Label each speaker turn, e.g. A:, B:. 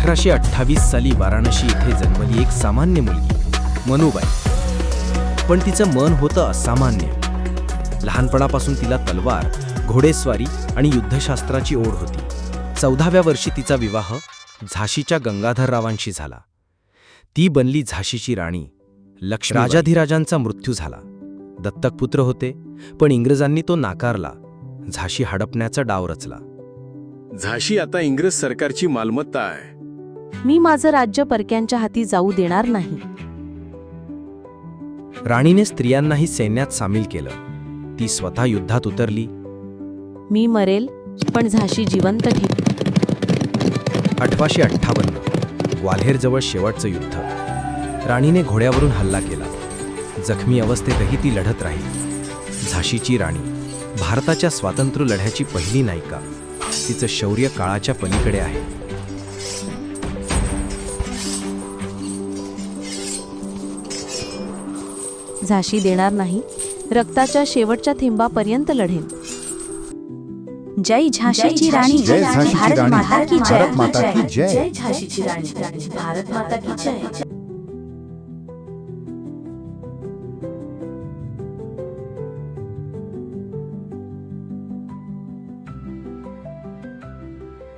A: 1828 साली वाराणसी येथे जन्मली एक सामान्य मुलगी मनुबाई. पण तिचं मन होतं असामान्य. लहानपणापासून तिला तलवार, घोडेस्वारी आणि युद्धशास्त्राची ओढ होती. 14व्या वर्षी तिचा विवाह झाशीच्या गंगाधररावांशी झाला. ती बनली झाशीची राणी लक्ष्मी. राजाधिराजांचा मृत्यू झाला. दत्तक पुत्र होते, पण इंग्रजांनी तो नाकारला. झाशी हडपण्याचा डाव रचला.
B: झाशी आता इंग्रज सरकारची मालमत्ता आहे.
C: मी माझं राज्य परक्यांच्या हाती जाऊ देणार नाही.
A: राणीने स्त्रियांनाही सैन्यात सामील केलं. ती स्वतः युद्धात उतरली.
C: मी मरेल, पण झाशी जिवंत ठेव.
A: 1858 ग्वाल्हेरजवळ शेवटचं युद्ध. राणीने घोड्यावरून हल्ला केला. जखमी अवस्थेतही ती लढत राहिली. झाशीची राणी भारताच्या स्वातंत्र्य लढ्याची पहिली नायिका. तिचं शौर्य काळाच्या पलीकडे आहे.
C: झाशी देणार नाही. रक्ताच्या शेवटच्या थेंबापर्यंत लढेल.
D: जय झाशीची राणी.
E: जय झाशीची
D: भारत
E: राणी.
D: माता की जय.
E: भारत माता की जय.
D: जय झाशीची राणी. भारत माता की जय.